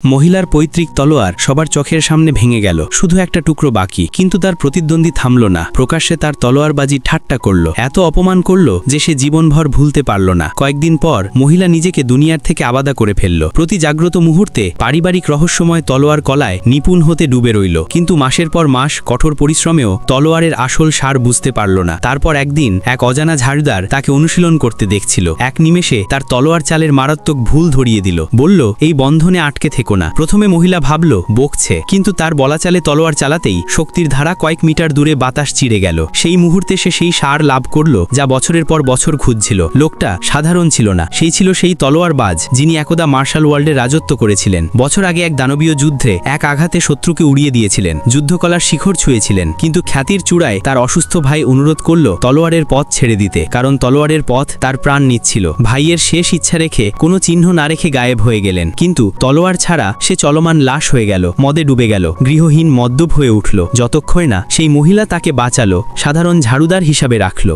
মহিলার পৈতৃক তলোয়ার সবার চোখের সামনে ভেঙে গেল। শুধু একটা টুকরো বাকি, কিন্তু তার প্রতিদ্বন্দ্বী থামল না। প্রকাশ্যে তার তলোয়ারবাজি ঠাট্টা করল, এত অপমান করল যে সে জীবনভর ভুলতে পারল না। কয়েকদিন পর মহিলা নিজেকে দুনিয়ার থেকে আলাদা করে ফেলল। প্রতি জাগ্রত মুহূর্তে পারিবারিক রহস্যময় তলোয়ার কলায় নিপুণ হতে ডুবে রইল। কিন্তু মাসের পর মাস কঠোর পরিশ্রমেও তলোয়ারের আসল সার বুঝতে পারল না। তারপর একদিন এক অজানা ঝাড়ুদার তাকে অনুশীলন করতে দেখছিল। এক নিমেষে তার তলোয়ার চালের মারাত্মক ভুল ধরিয়ে দিল। বলল, এই বন্ধনে আটকে থেকো না। প্রথমে মহিলা ভাবল বকছে, কিন্তু তার বলা চালে তলোয়ার চালাতেই শক্তির ধারা কয়েক মিটার দূরে বাতাস চিড়ে গেল। সেই মুহূর্তে সে সেই সার লাভ করল যা বছরের পর বছর খুঁজছিল। লোকটা সাধারণ ছিল না, সেই ছিল সেই তলোয়ারবাজ যিনি একদা মার্শাল ওয়ার্ল্ডে রাজত্ব করেছিলেন। বছর আগে এক দানবীয় যুদ্ধে এক আঘাতে শত্রুকে উড়িয়ে দিয়েছিলেন, যুদ্ধকলার শিখর ছুঁয়েছিলেন। কিন্তু খ্যাতির চূড়ায় তার অসুস্থ ভাই অনুরোধ করল তলোয়ারের পথ ছেড়ে দিতে, কারণ তলোয়ারের পথ তার প্রাণ নিচ্ছিল। ভাইয়ের শেষ ইচ্ছা রেখে কোনো চিহ্ন না রেখে গায়েব হয়ে গেলেন। কিন্তু তলোয়ার ছাড়া সে চলমান লাশ হয়ে গেল, মদে ডুবে গেল, গৃহহীন মদ্যপ হয়ে উঠল, যতক্ষণ না সেই মহিলা তাকে বাঁচালো, সাধারণ ঝাড়ুদার হিসাবে রাখল।